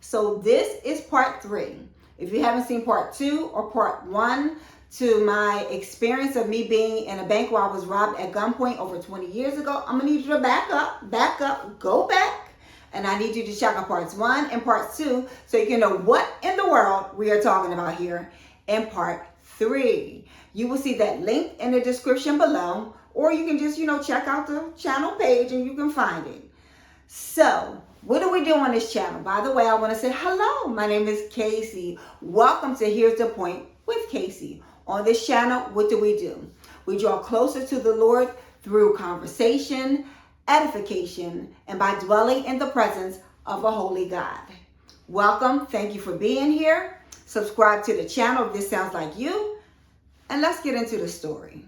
So this is part 3. If you haven't seen part 2 or part 1 to my experience of me being in a bank where I was robbed at gunpoint over 20 years ago, I'm gonna need you to back up, go back, and I need you to check out parts 1 and part 2 so you can know what in the world we are talking about here in part 3. You will see that link in the description below, or you can just, check out the channel page and you can find it. So, what do we do on this channel? By the way, I want to say hello. My name is Casey. Welcome to Here's the Point with Casey. On this channel, what do? We draw closer to the Lord through conversation, edification, and by dwelling in the presence of a holy God. Welcome. Thank you for being here. Subscribe to the channel if this sounds like you. And let's get into the story.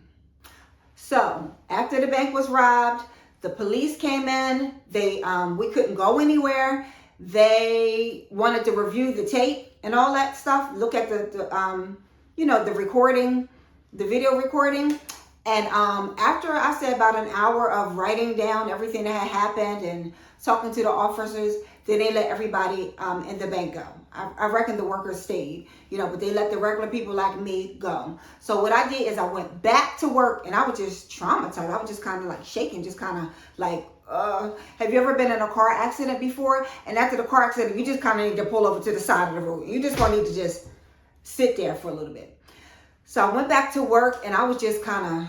So, after the bank was robbed, the police came in. We couldn't go anywhere. They wanted to review the tape and all that stuff. Look at the recording, the video recording. And after I said about an hour of writing down everything that had happened and talking to the officers, then they let everybody in the bank go. I reckon the workers stayed, but they let the regular people like me go. So what I did is I went back to work, and I was just traumatized. I was just kind of like shaking, just kind of like, have you ever been in a car accident before? And after the car accident, you just kind of need to pull over to the side of the road. You just gonna need to just sit there for a little bit. So I went back to work, and I was just kind of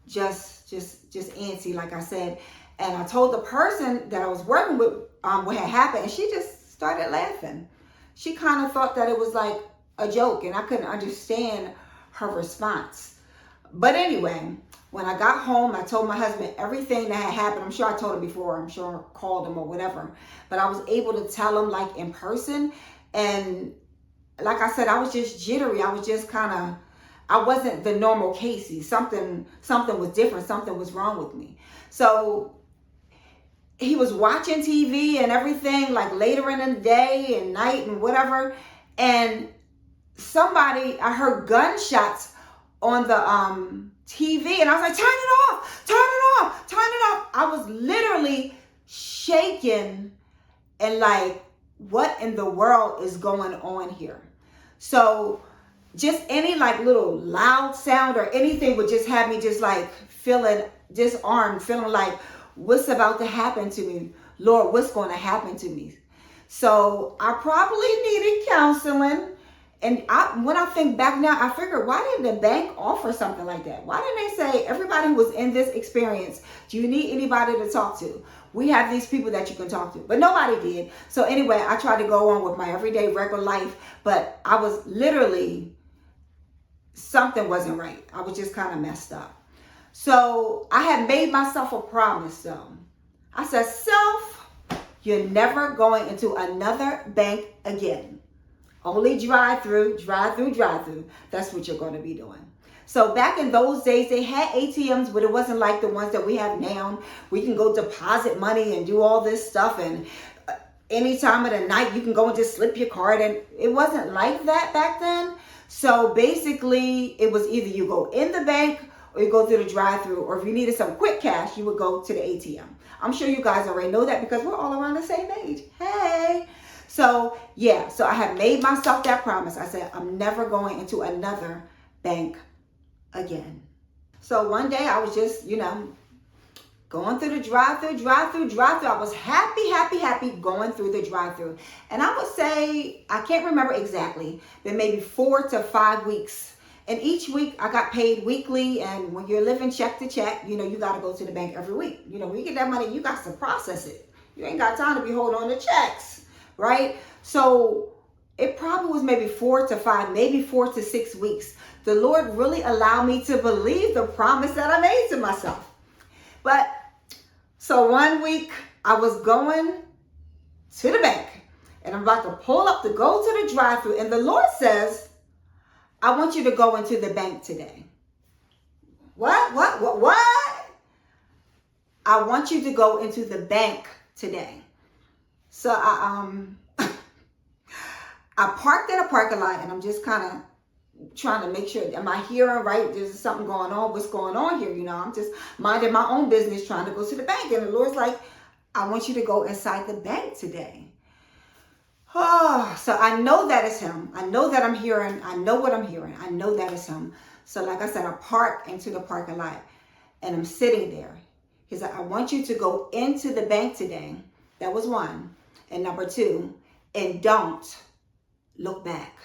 just antsy, like I said. And I told the person that I was working with what had happened, and she just started laughing. She kind of thought that it was like a joke, and I couldn't understand her response. But anyway, when I got home, I told my husband everything that had happened. I'm sure I told him before. I'm sure I called him or whatever. But I was able to tell him like in person. And like I said, I was just jittery. I was just I wasn't the normal Casey. Something was different. Something was wrong with me. So he was watching TV and everything, like later in the day and night and whatever. And I heard gunshots on the TV, and I was like, turn it off, turn it off, turn it off. I was literally shaking and like, what in the world is going on here? So just any like little loud sound or anything would just have me just like feeling disarmed, feeling like, what's about to happen to me? Lord, what's going to happen to me? So I probably needed counseling. And when I think back now, I figured, why didn't the bank offer something like that? Why didn't they say, everybody who was in this experience, do you need anybody to talk to? We have these people that you can talk to. But nobody did. So anyway, I tried to go on with my everyday regular life. But I was literally, something wasn't right. I was just kind of messed up. So I had made myself a promise though. I said, self, you're never going into another bank again. Only drive through. That's what you're going to be doing. So back in those days, they had ATMs, but it wasn't like the ones that we have now. We can go deposit money and do all this stuff. And any time of the night, you can go and just slip your card. And it wasn't like that back then. So basically, it was either you go in the bank or you go through the drive-through, or if you needed some quick cash, you would go to the ATM. I'm sure you guys already know that because we're all around the same age. Hey. So yeah, so I had made myself that promise. I said, I'm never going into another bank again. So one day I was just, going through the drive-through. I was happy going through the drive-through. And I would say, I can't remember exactly, but maybe 4 to 5 weeks. And each week I got paid weekly. And when you're living check to check, you got to go to the bank every week. When you get that money, you got to process it. You ain't got time to be holding on to checks, right? So it probably was maybe 4 to 5, maybe 4 to 6 weeks. The Lord really allowed me to believe the promise that I made to myself. But so one week I was going to the bank and I'm about to pull up to go to the drive-through. And the Lord says, I want you to go into the bank today. What? I want you to go into the bank today. So I parked in a parking lot and I'm just kind of trying to make sure, am I hearing right? There's something going on. What's going on here? I'm just minding my own business, trying to go to the bank. And the Lord's like, I want you to go inside the bank today. Oh, so I know that is him. I know that I'm hearing. I know what I'm hearing. I know that is him. So like I said, I park into the parking lot and I'm sitting there. He said, I want you to go into the bank today. That was one. And number two, and don't look back.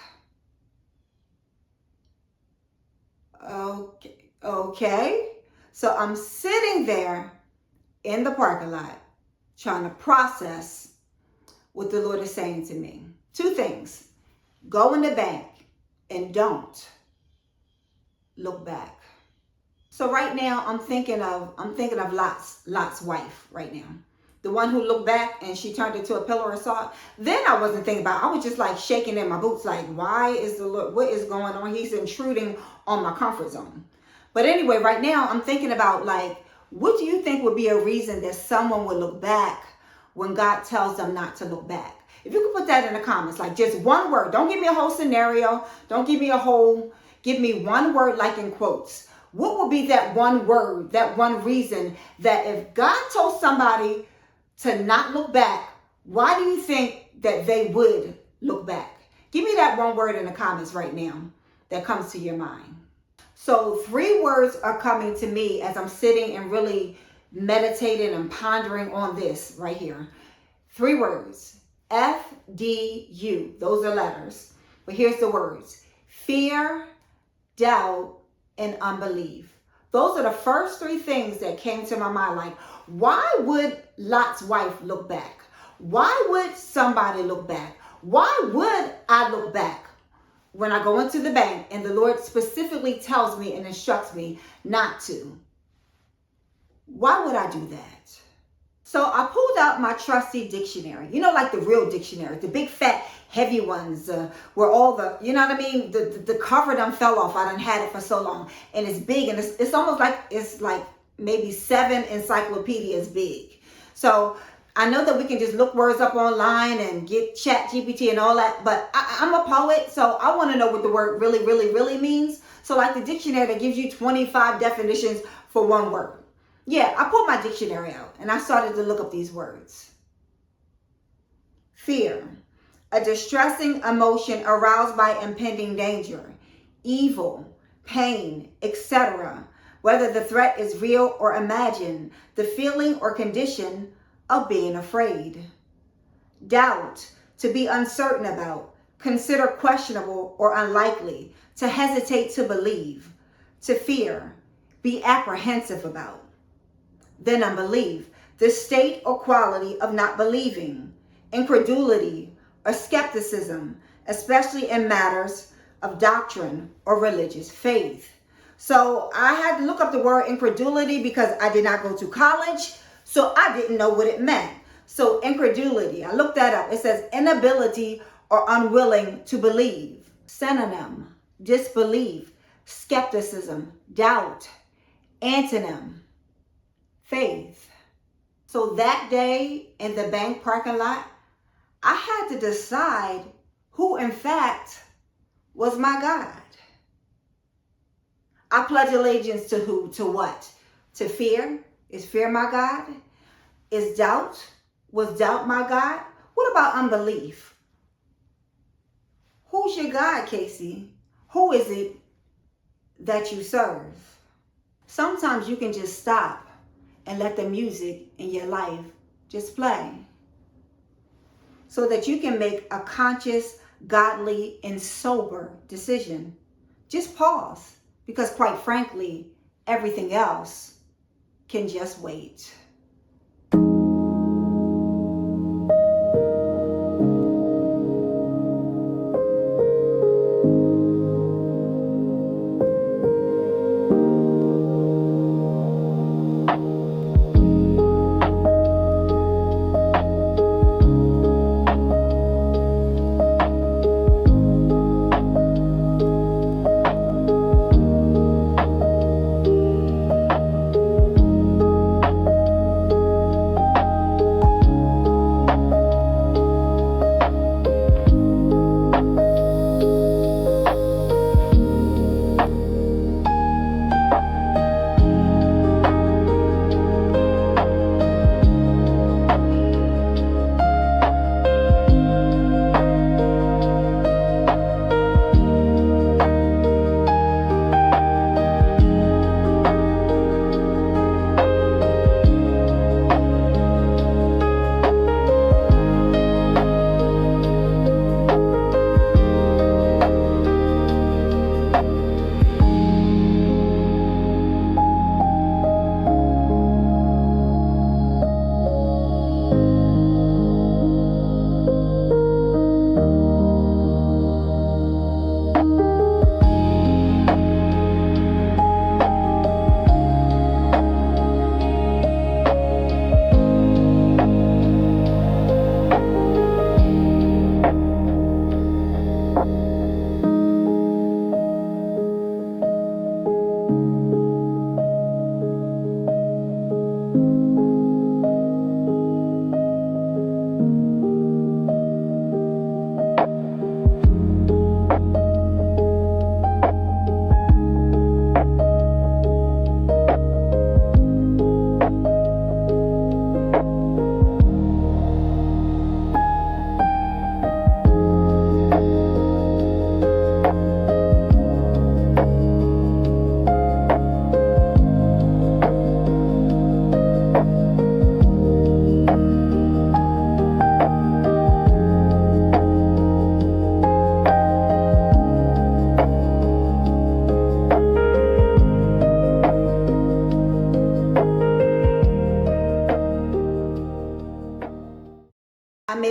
Okay. So I'm sitting there in the parking lot trying to process what the Lord is saying to me. Two things. Go in the bank and don't look back. So right now I'm thinking of Lot's wife right now. The one who looked back and she turned into a pillar of salt. Then I wasn't thinking about it. I was just like shaking in my boots like, why is the Lord, what is going on? He's intruding on my comfort zone. But anyway, right now I'm thinking about like, what do you think would be a reason that someone would look back when God tells them not to look back? If you could put that in the comments, like just one word. Don't give me a whole scenario. Don't give me give me one word like in quotes. What would be that one word, that one reason that if God told somebody to not look back, why do you think that they would look back? Give me that one word in the comments right now that comes to your mind. So 3 words are coming to me as I'm sitting and really meditating and pondering on this right here. 3 words. FDU. Those are letters. But here's the words. Fear, doubt, and unbelief. Those are the first 3 things that came to my mind. Like, why would Lot's wife look back? Why would somebody look back? Why would I look back when I go into the bank and the Lord specifically tells me and instructs me not to? Why would I do that? So I pulled out my trusty dictionary, you know, like the real dictionary, the big fat heavy ones where all the, you know what I mean? The cover done fell off. I done had it for so long and it's big and it's almost like it's like maybe 7 encyclopedias big. So I know that we can just look words up online and get Chat GPT and all that, but I'm a poet, so I want to know what the word really, really, really means. So like the dictionary that gives you 25 definitions for one word. Yeah, I pulled my dictionary out and I started to look up these words. Fear, a distressing emotion aroused by impending danger, evil, pain, etc. Whether the threat is real or imagined, the feeling or condition of being afraid. Doubt, to be uncertain about, consider questionable or unlikely, to hesitate to believe, to fear, be apprehensive about. Then unbelief, the state or quality of not believing, incredulity or skepticism, especially in matters of doctrine or religious faith. So I had to look up the word incredulity because I did not go to college, so I didn't know what it meant. So incredulity, I looked that up. It says inability or unwilling to believe. Synonym, disbelief, skepticism, doubt. Antonym, faith. So that day in the bank parking lot, I had to decide who in fact was my God. I pledge allegiance to who? To what? To fear? Is fear my God? Is doubt? Was doubt my God? What about unbelief? Who's your God, Casey? Who is it that you serve? Sometimes you can just stop and let the music in your life just play so that you can make a conscious, godly, and sober decision. Just pause, because quite frankly, everything else can just wait.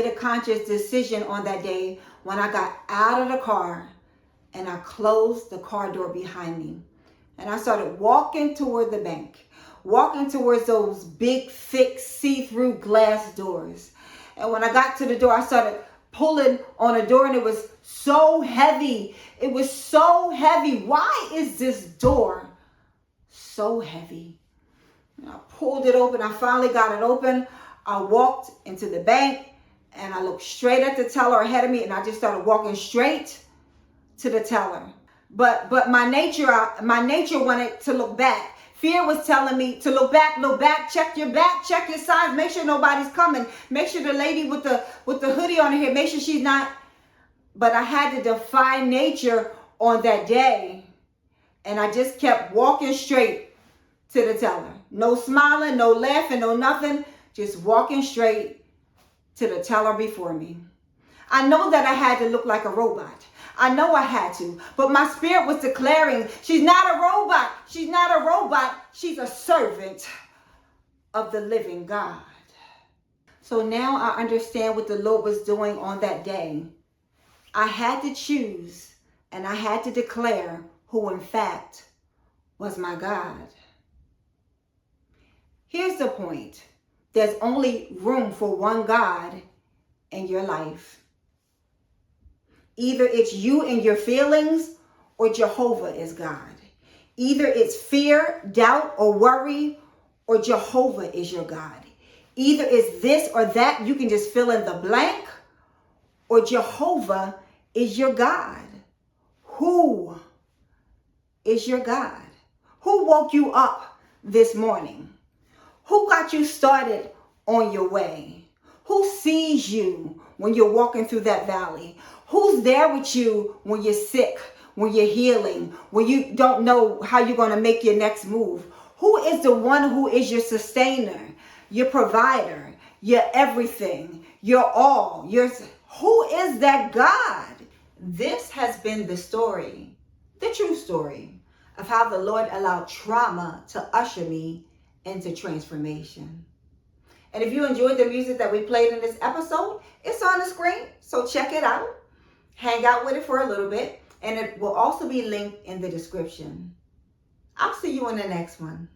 made a conscious decision on that day when I got out of the car and I closed the car door behind me. And I started walking toward the bank, walking towards those big, thick, see-through glass doors. And when I got to the door, I started pulling on a door, and it was so heavy. It was so heavy. Why is this door so heavy? And I pulled it open. I finally got it open. I walked into the bank, and I looked straight at the teller ahead of me, and I just started walking straight to the teller. But my nature wanted to look back. Fear was telling me to look back, check your sides, make sure nobody's coming, make sure the lady with the hoodie on her head, make sure she's not. But I had to defy nature on that day, and I just kept walking straight to the teller. No smiling, no laughing, no nothing, just walking straight to the teller before me. I know that I had to look like a robot. I know I had to, but my spirit was declaring, she's not a robot. She's not a robot. She's a servant of the living God. So now I understand what the Lord was doing on that day. I had to choose, and I had to declare who in fact was my God. Here's the point. There's only room for one God in your life. Either it's you and your feelings, or Jehovah is God. Either it's fear, doubt, or worry, or Jehovah is your God. Either it's this or that, you can just fill in the blank, or Jehovah is your God. Who is your God? Who woke you up this morning? Who got you started on your way? Who sees you when you're walking through that valley? Who's there with you when you're sick, when you're healing, when you don't know how you're going to make your next move? Who is the one who is your sustainer, your provider, your everything, your all? Who is that God? This has been the story, the true story of how the Lord allowed trauma to usher me into transformation. And if you enjoyed the music that we played in this episode, it's on the screen, so check it out. Hang out with it for a little bit, and it will also be linked in the description. I'll see you in the next one.